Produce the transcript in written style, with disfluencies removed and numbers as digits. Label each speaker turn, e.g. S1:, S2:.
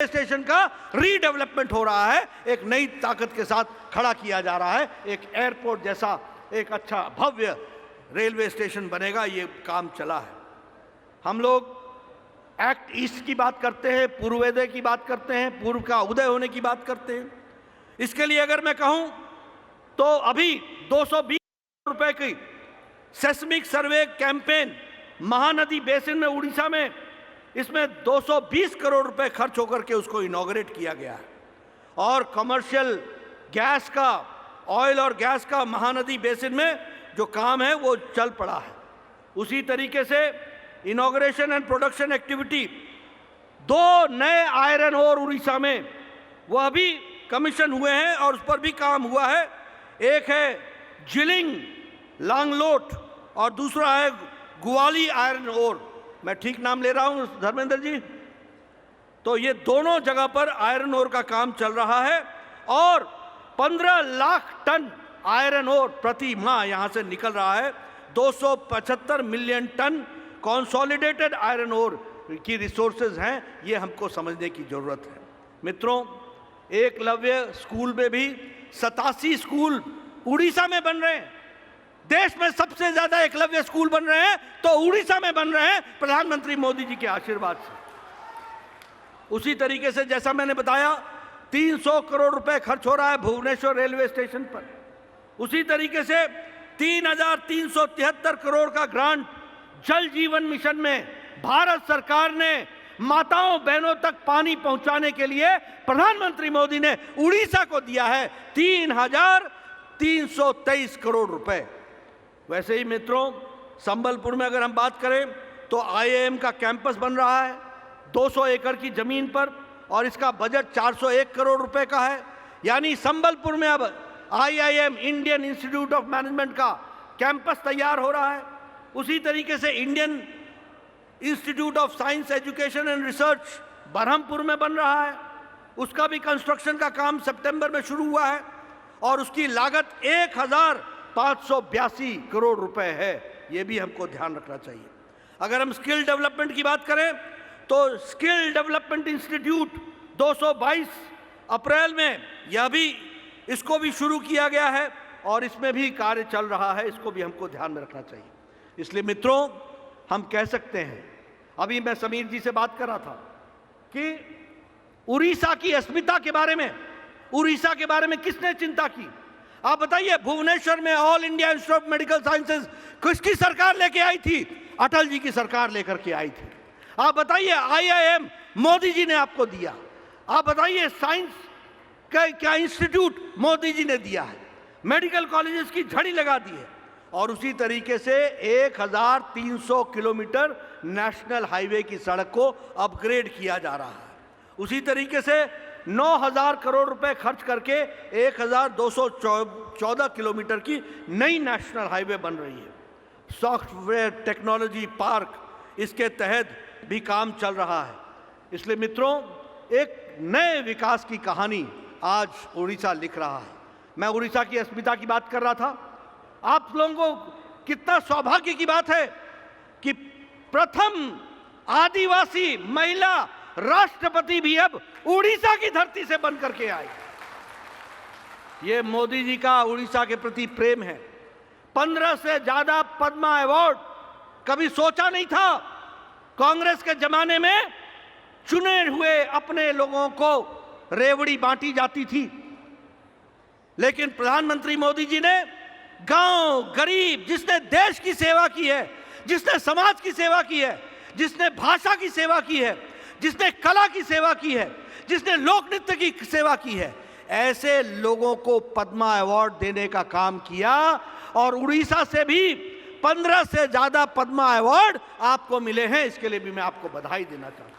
S1: Station का redevelopment हो रहा है, एक नई ताकत के साथ खड़ा किया जा रहा है। एक एयरपोर्ट जैसा एक अच्छा भव्य रेलवे स्टेशन बनेगा, ये काम चला है। हम लोग एक्ट ईस्ट की बात करते हैं, पूर्वोदय की बात करते हैं, पूर्व का उदय होने की बात करते हैं। इसके लिए अगर मैं कहूं तो अभी 220 करोड़ रुपए की सेस्मिक सर्वे कैंपेन महानदी बेसिन में उड़ीसा में, इसमें 220 करोड़ रुपए खर्च होकर के उसको इनॉग्रेट किया गया है। और कमर्शियल गैस का, ऑयल और गैस का महानदी बेसिन में जो काम है वो चल पड़ा है। उसी तरीके से इनॉग्रेशन एंड प्रोडक्शन एक्टिविटी, 2 नए आयरन ओर उड़ीसा में वो अभी कमीशन हुए हैं और उस पर भी काम हुआ है। एक है जिलिंग लांगलोट और दूसरा है गुवाली आयरन ओर। मैं ठीक नाम ले रहा हूं धर्मेंद्र जी? तो ये दोनों जगह पर आयरन ओर का काम चल रहा है और 15 लाख टन आयरन ओर प्रति माह यहां से निकल रहा है। 275 million tonne consolidated iron ore की रिसोर्सेज हैं, ये हमको समझने की जरूरत है। मित्रों, एकलव्य स्कूल में भी 87 स्कूल उड़ीसा में बन रहे हैं। देश में सबसे ज्यादा एकलव्य स्कूल बन रहे हैं तो उड़ीसा में बन रहे हैं, प्रधानमंत्री मोदी जी के आशीर्वाद से। उसी तरीके से जैसा मैंने बताया 300 करोड़ रुपए खर्च हो रहा है भुवनेश्वर रेलवे स्टेशन पर। उसी तरीके से 3,373 करोड़ का ग्रांट जल जीवन मिशन में भारत सरकार ने माताओं बहनों तक पानी पहुंचाने के लिए प्रधानमंत्री मोदी ने उड़ीसा को दिया है 3,323 करोड़ रुपए। वैसे ही मित्रों, संबलपुर में अगर हम बात करें तो आईआईएम का कैंपस बन रहा है 200 एकड़ की जमीन पर और इसका बजट 401 करोड़ रुपए का है। यानी संबलपुर में अब IIM, Indian Institute of Management का कैंपस तैयार हो रहा है। उसी तरीके से Indian Institute of Science Education and Research Berhampur में बन रहा है, उसका भी कंस्ट्रक्शन का काम सितंबर में शुरू हुआ है और उसकी लागत 1,582 करोड़ रुपए है। यह भी हमको ध्यान रखना चाहिए। अगर हम स्किल डेवलपमेंट की बात करें तो स्किल डेवलपमेंट इंस्टीट्यूट 222 अप्रैल में यह भी, इसको भी शुरू किया गया है और इसमें भी कार्य चल रहा है, इसको भी हमको ध्यान में रखना चाहिए। इसलिए मित्रों, हम कह सकते हैं, अभी मैं समीर जी से बात कर रहा था कि उड़ीसा की अस्मिता के बारे में, उड़ीसा के बारे में किसने चिंता की? आप बताइए, भुवनेश्वर में all India institute of medical sciences किसकी सरकार लेके आई थी? अटल जी की सरकार लेकर के आई थी। आप बताइए, आईआईएम मोदी जी ने आपको दिया। आप बताइए, साइंस का क्या इंस्टीट्यूट मोदी जी ने दिया है, मेडिकल कॉलेजेस की झड़ी लगा दी है। और उसी तरीके से 1,300 किलोमीटर नेशनल हाईवे की सड़क को अपग्रेड किया जा रहा है। उसी तरीके से 9,000 करोड़ रुपए खर्च करके 1,214 किलोमीटर की नई नेशनल हाईवे बन रही है। सॉफ्टवेयर टेक्नोलॉजी पार्क, इसके तहत भी काम चल रहा है। इसलिए मित्रों, एक नए विकास की कहानी आज उड़ीसा लिख रहा है। मैं उड़ीसा की अस्मिता की बात कर रहा था। आप लोगों को कितना सौभाग्य की बात है कि प्रथम आदिवासी महिला राष्ट्रपति भी अब उड़ीसा की धरती से बन करके आई। ये मोदी जी का उड़ीसा के प्रति प्रेम है। 15 से ज्यादा पद्मा अवार्ड, कभी सोचा नहीं था। कांग्रेस के जमाने में चुने हुए अपने लोगों को रेवड़ी बांटी जाती थी, लेकिन प्रधानमंत्री मोदी जी ने गांव, गरीब, जिसने देश की सेवा की है, जिसने समाज की सेवा की है, जिसने भाषा की सेवा की है, जिसने कला की सेवा की है, जिसने लोक नृत्य की सेवा की है, ऐसे लोगों को पद्मा अवार्ड देने का काम किया। और उड़ीसा से भी 15 से ज्यादा पद्मा अवार्ड आपको मिले हैं। इसके लिए भी मैं आपको बधाई देना चाहता हूं।